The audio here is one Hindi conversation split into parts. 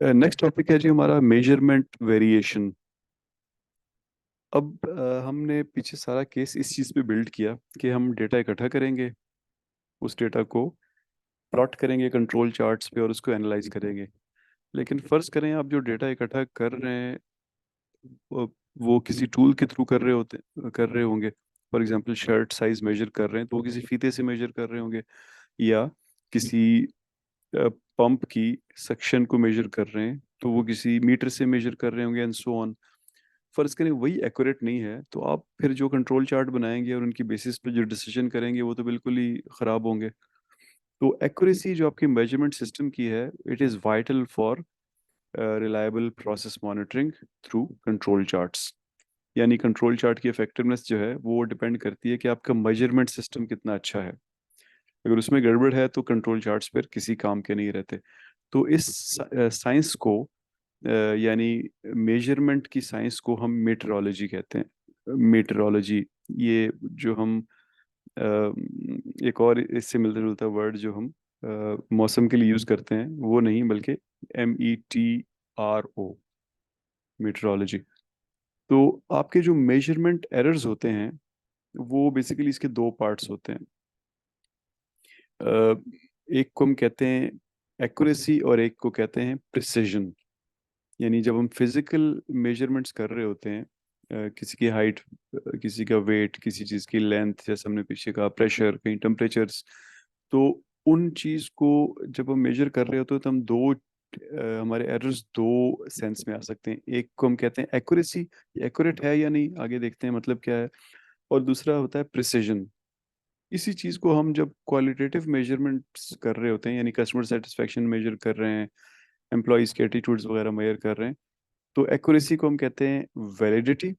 नेक्स्ट टॉपिक है जी हमारा मेजरमेंट वेरिएशन। अब हमने पीछे सारा केस इस चीज़ पे बिल्ड किया कि हम डेटा इकट्ठा करेंगे, उस डेटा को प्लॉट करेंगे कंट्रोल चार्ट्स पे और उसको एनालाइज करेंगे। लेकिन फर्ज करें आप जो डेटा इकट्ठा कर रहे हैं वो किसी टूल के थ्रू कर रहे होंगे। For example shirt size measure कर रहे हैं तो वो किसी फीते से मेजर कर रहे होंगे, या किसी पंप की सक्शन को मेजर कर रहे हैं तो वो किसी मीटर से मेजर कर रहे होंगे एंड सो ऑन। फर्ज करें वही एक्यूरेट नहीं है तो आप फिर जो कंट्रोल चार्ट बनाएंगे और उनकी बेसिस पे जो डिसीजन करेंगे वो तो बिल्कुल ही खराब होंगे। तो एक्यूरेसी जो आपकी मेजरमेंट सिस्टम की है, it is vital for reliable process monitoring through control charts. यानी कंट्रोल चार्ट की इफेक्टिवनेस जो है वो डिपेंड करती है कि आपका मेजरमेंट सिस्टम कितना अच्छा है। अगर उसमें गड़बड़ है तो कंट्रोल चार्ट्स फिर किसी काम के नहीं रहते। तो इस साइंस को यानी मेजरमेंट की साइंस को हम मेट्रोलॉजी कहते हैं। मेट्रोलॉजी, ये जो हम एक और इससे मिलता जुलता वर्ड जो हम मौसम के लिए यूज करते हैं वो नहीं, बल्कि METRO, मेट्रोलॉजी। तो आपके जो मेजरमेंट एरर्स होते हैं वो बेसिकली इसके दो पार्ट्स होते हैं। एक को हम कहते हैं एक्यूरेसी और एक को कहते हैं प्रिसिजन। यानी जब हम फिजिकल मेजरमेंट्स कर रहे होते हैं, किसी की हाइट, किसी का वेट, किसी चीज़ की लेंथ, जैसे हमने पीछे कहा प्रेशर, कहीं टेम्परेचर्स, तो उन चीज़ को जब हम मेजर कर रहे होते हैं तो हम हमारे एरर्स दो सेंस में आ सकते हैं। एक को हम कहते हैं एक्यूरेसी, एक्यूरेट है या नहीं, आगे देखते हैं मतलब क्या है। और दूसरा होता है प्रिसिजन। इसी चीज़ को हम जब क्वालिटेटिव मेजरमेंट्स कर रहे होते हैं, यानी कस्टमर सेटिस्फेक्शन मेजर कर रहे हैं, एम्प्लॉयज़ के एटीट्यूड्स वगैरह मेजर कर रहे हैं, तो एक्यूरेसी को हम कहते हैं वैलिडिटी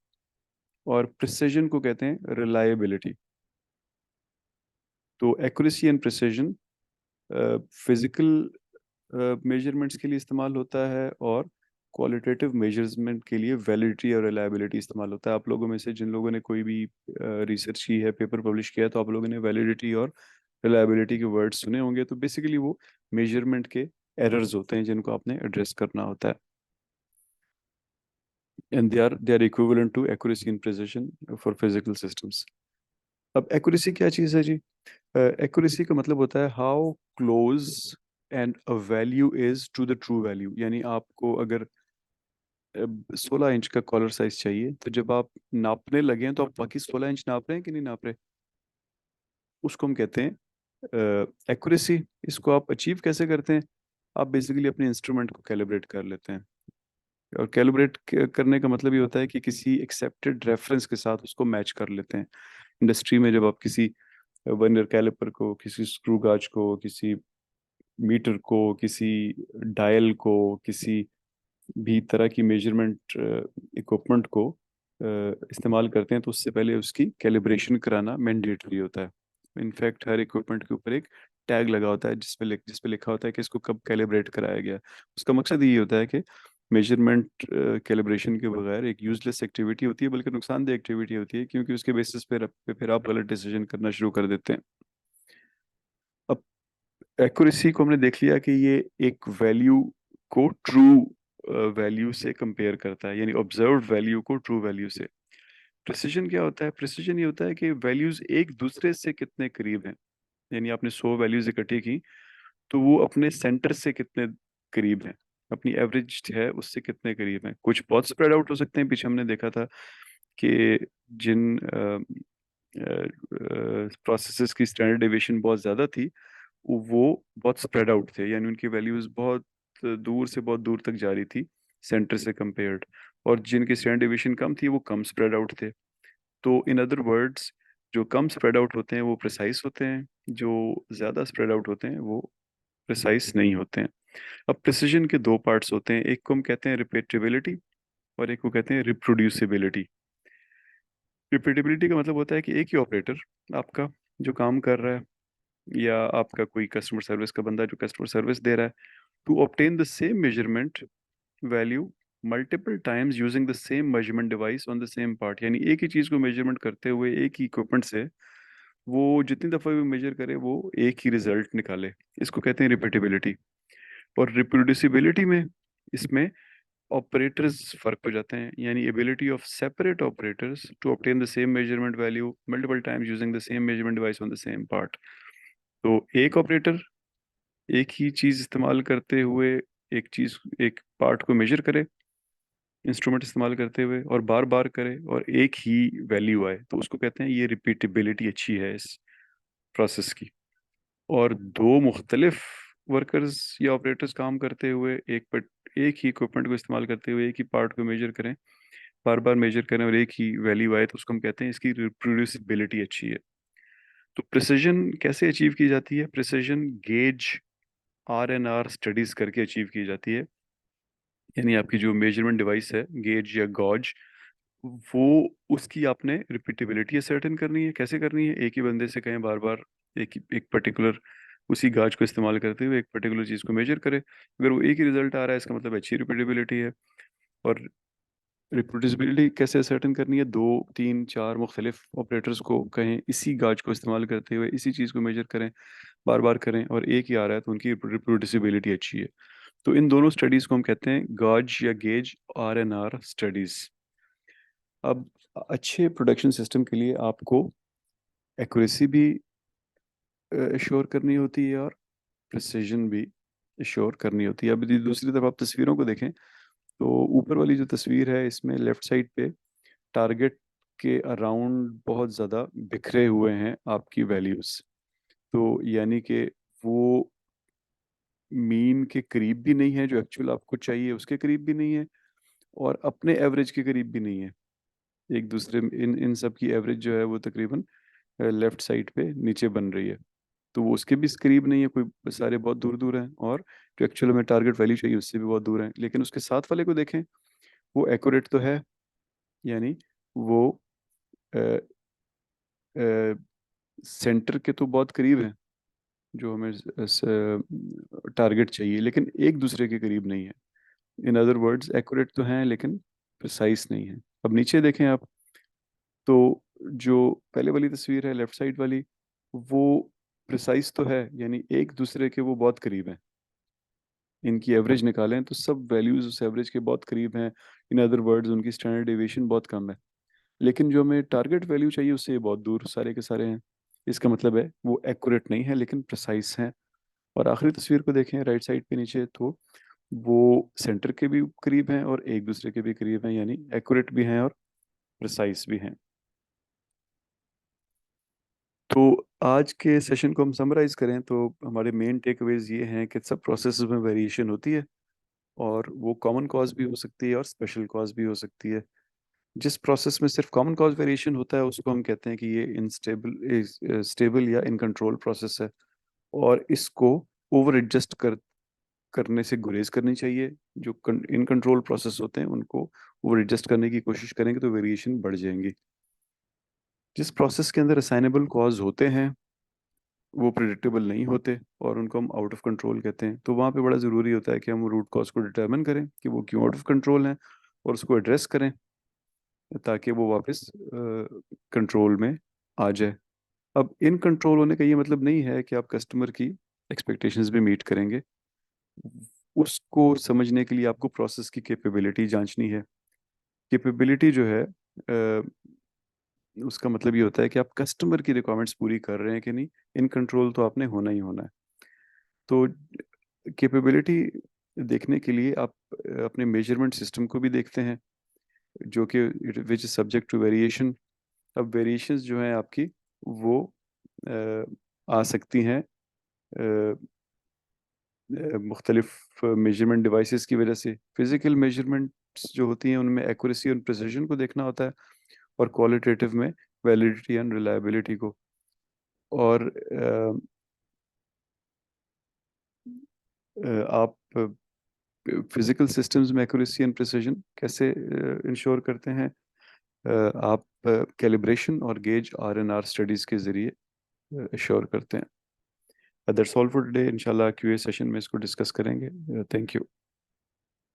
और प्रिसिजन को कहते हैं रिलायबिलिटी। तो accuracy and precision physical measurements के लिए इस्तेमाल होता है, और क्वालिटेटिव मेजरमेंट के लिए वैलिडिटी और रिलायबिलिटी इस्तेमाल होता है। आप लोगों में से जिन लोगों ने कोई भी रिसर्च की है, पेपर पब्लिश किया है, तो आप लोगों ने वैलिडिटी और रिलायबिलिटी के वर्ड सुने होंगे। तो बेसिकली वो मेजरमेंट के एरर्स होते हैं जिनको आपने एड्रेस करना होता है, and they are equivalent to accuracy and precision for physical systems. अब एक्यूरेसी क्या चीज़ है जी? एक्यूरेसी का मतलब होता है how close and a value is to the true value. यानी आपको अगर 16 इंच का कॉलर साइज चाहिए, तो जब आप नापने लगे हैं तो आप बाकी 16 इंच नाप रहे हैं कि नहीं नाप रहे, उसको हम कहते हैं एक्यूरेसी। इसको आप अचीव कैसे करते हैं? आप बेसिकली अपने इंस्ट्रूमेंट को कैलिब्रेट कर लेते हैं। और कैलिब्रेट करने का मतलब ये होता है कि किसी एक्सेप्टेड रेफरेंस के साथ उसको मैच कर लेते हैं। इंडस्ट्री में जब आप किसी वर्नियर कैलिपर को, किसी स्क्रू गाज को, किसी मीटर को, किसी डायल को, किसी भी तरह की मेजरमेंट इक्विपमेंट को इस्तेमाल करते हैं तो उससे पहले उसकी कैलिब्रेशन कराना मैंडेटरी होता है। इनफैक्ट हर इक्विपमेंट के ऊपर एक टैग लगा होता है जिस पे लिखा होता है कि इसको कब कैलिब्रेट कराया गया। उसका मकसद ये होता है कि मेजरमेंट कैलिब्रेशन के बगैर एक यूजलेस एक्टिविटी होती है, बल्कि नुकसानदेह एक्टिविटी होती है, क्योंकि उसके बेसिस पे फिर आप गलत डिसीजन करना शुरू कर देते हैं। अब एक्यूरेसी को हमने देख लिया कि ये एक वैल्यू को ट्रू वैल्यू से कंपेयर करता है, यानी ऑब्जर्व्ड वैल्यू को ट्रू वैल्यू से। प्रिसिजन क्या होता है? प्रिसिजन ये होता है कि वैल्यूज एक दूसरे से कितने करीब हैं। यानी आपने 100 वैल्यूज इकट्ठी की तो वो अपने सेंटर से कितने करीब हैं, अपनी एवरेज है उससे कितने करीब हैं। कुछ बहुत स्प्रेड आउट हो सकते हैं। पीछे हमने देखा था कि जिन प्रोसेसेस की स्टैंडर्ड डेविएशन बहुत ज़्यादा थी वो बहुत स्प्रेड आउट थे, यानी उनकी वैल्यूज बहुत दूर से बहुत दूर तक जा रही थी सेंटर से कंपेयर्ड। और जिनकी स्टैंडर्ड डेविएशन कम थी वो कम स्प्रेड आउट थे। तो इन अदर वर्ड्स, जो कम स्प्रेड आउट होते हैं वो प्रिसाइज होते हैं, जो ज़्यादा स्प्रेड आउट होते हैं वो प्रिसाइज नहीं होते हैं। अब प्रिसिजन के दो पार्ट्स होते हैं, एक को हम कहते हैं रिपीटेबिलिटी और एक को कहते हैं रिप्रोड्यूसिबिलिटी। रिपीटेबिलिटी का मतलब होता है कि एक ही ऑपरेटर आपका जो काम कर रहा है, या आपका कोई कस्टमर सर्विस का बंदा जो कस्टमर सर्विस दे रहा है, to obtain the same measurement value multiple times using the same measurement device on the same part. यानी एक ही चीज़ को मेजरमेंट करते हुए एक ही इक्विपमेंट से वो जितनी दफ़ा भी मेजर करे वो एक ही रिजल्ट निकाले, इसको कहते हैं रिपीटेबिलिटी। और रिप्रोड्यूसिबिलिटी में इसमें ऑपरेटर्स फर्क हो जाते हैं, यानी ability of separate operators to obtain the same measurement value multiple times using the same measurement device on the same part. तो एक ऑपरेटर एक ही चीज इस्तेमाल करते हुए एक पार्ट को मेजर करे, इंस्ट्रूमेंट इस्तेमाल करते हुए, और बार बार करे और एक ही वैल्यू आए, तो उसको कहते हैं ये रिपीटेबिलिटी अच्छी है इस प्रोसेस की। और दो मुख्तलिफ वर्कर्स या ऑपरेटर्स काम करते हुए एक ही इक्विपमेंट को इस्तेमाल करते हुए एक ही पार्ट को मेजर करें, बार बार मेजर करें और एक ही वैल्यू आए, तो उसको हम कहते हैं इसकी रिप्रोड्यूसिबिलिटी अच्छी है। तो प्रिसिजन कैसे अचीव की जाती है? प्रिसिजन गेज RNR स्टडीज करके अचीव की जाती है। यानी आपकी जो मेजरमेंट डिवाइस है, गेज या गॉज, वो उसकी आपने रिपीटेबिलिटी सर्टेन करनी है। कैसे करनी है? एक ही बंदे से कहें बार बार एक पर्टिकुलर उसी गाज को इस्तेमाल करते हुए एक पर्टिकुलर चीज को मेजर करें, अगर वो एक ही रिजल्ट आ रहा है इसका मतलब अच्छी रिपीटेबिलिटी है। और रिप्रोड्यूसिबिलिटी कैसे सर्टेन करनी है? दो तीन चार मुख्तलिफ ऑपरेटर्स को कहें इसी गाज को इस्तेमाल करते हुए इसी चीज को मेजर करें, बार बार करें और एक ही आ रहा है, तो उनकी रिप्रोड्यूसिबिलिटी अच्छी है। तो इन दोनों स्टडीज को हम कहते हैं गाज या गेज RNR स्टडीज। अब अच्छे प्रोडक्शन सिस्टम के लिए आपको एक्यूरेसी भी श्योर करनी होती है और प्रिसिजन भी श्योर करनी होती है। अब यदि दूसरी तरफ आप तस्वीरों को देखें, तो ऊपर वाली जो तस्वीर है इसमें लेफ्ट साइड पे टारगेट के अराउंड बहुत ज़्यादा बिखरे हुए हैं आपकी वैल्यूज़। तो यानी कि वो मीन के करीब भी नहीं है, जो एक्चुअल आपको चाहिए उसके करीब भी नहीं है, और अपने एवरेज के करीब भी नहीं है। एक दूसरे इन इन सब की एवरेज जो है वो तकरीबन लेफ्ट साइड पे नीचे बन रही है। तो वो उसके भी करीब नहीं है, कोई सारे बहुत दूर दूर हैं, और जो एक्चुअल में टारगेट वैल्यू चाहिए उससे भी बहुत दूर है। लेकिन उसके साथ वाले को देखें, वो एक्यूरेट तो है, यानी वो सेंटर के तो बहुत करीब है जो हमें टारगेट चाहिए, लेकिन एक दूसरे के करीब नहीं है। इन अदर वर्ड्स एक्यूरेट तो हैं लेकिन प्रिसाइज नहीं है। अब नीचे देखें आप, तो जो पहले वाली तस्वीर है लेफ्ट साइड वाली, वो प्रिसाइज तो है, यानी एक दूसरे के वो बहुत करीब हैं। इनकी एवरेज निकालें तो सब वैल्यूज उस एवरेज के बहुत करीब हैं। इन अदर वर्ड्स उनकी स्टैंडर्ड डेविएशन बहुत कम है। लेकिन जो हमें टारगेट वैल्यू चाहिए उससे ये बहुत दूर सारे के सारे हैं। इसका मतलब है वो एक्यूरेट नहीं है लेकिन प्रिसाइज हैं। और आखिरी तस्वीर को देखें राइट साइड पे नीचे, तो वो सेंटर के भी करीब हैं और एक दूसरे के भी करीब हैं, यानी एक्यूरेट भी हैं और प्रिसाइज भी हैं। तो आज के सेशन को हम समराइज करें तो हमारे मेन टेकअवेज ये हैं कि सब प्रोसेस में वेरिएशन होती है, और वो कॉमन कॉज भी हो सकती है और स्पेशल कॉज भी हो सकती है। जिस प्रोसेस में सिर्फ कॉमन कॉज वेरिएशन होता है उसको हम कहते हैं कि ये स्टेबल या इन कंट्रोल प्रोसेस है, और इसको ओवर एडजस्ट करने से गुरेज करनी चाहिए। जो इन कंट्रोल प्रोसेस होते हैं उनको ओवर एडजस्ट करने की कोशिश करेंगे तो वेरिएशन बढ़ जाएंगी। जिस प्रोसेस के अंदर असाइनेबल कॉज होते हैं वो प्रिडिक्टेबल नहीं होते और उनको हम आउट ऑफ कंट्रोल कहते हैं, तो वहाँ पे बड़ा ज़रूरी होता है कि हम रूट कॉज को डिटर्मिन करें कि वो क्यों आउट ऑफ कंट्रोल हैं, और उसको एड्रेस करें ताकि वो वापस कंट्रोल में आ जाए। अब इन कंट्रोल होने का ये मतलब नहीं है कि आप कस्टमर की एक्सपेक्टेशंस भी मीट करेंगे। उसको समझने के लिए आपको प्रोसेस की कैपेबिलिटी जांचनी है। कैपेबिलिटी जो है उसका मतलब ये होता है कि आप कस्टमर की रिक्वायरमेंट्स पूरी कर रहे हैं कि नहीं। इन कंट्रोल तो आपने होना ही होना है। तो कैपेबिलिटी देखने के लिए आप अपने मेजरमेंट सिस्टम को भी देखते हैं, जो कि which is subject to variation. अब वेरिएशंस जो हैं आपकी वो अ, आ सकती हैं मुख्तलिफ मेजरमेंट डिवाइसेस की वजह से। फिजिकल मेजरमेंट्स जो होती हैं उनमें एक्यूरेसी और प्रिसिजन को देखना होता है, और क्वालिटेटिव में वैलिडिटी एंड रिलायबिलिटी को। और आप फिजिकल सिस्टम्स में एक्यूरेसी एंड प्रिसिजन कैसे इंश्योर करते हैं? आप कैलिब्रेशन और गेज RNR स्टडीज के जरिए इंश्योर करते हैं। That's all for today. इंशाल्लाह QA सेशन में इसको डिस्कस करेंगे। Thank you.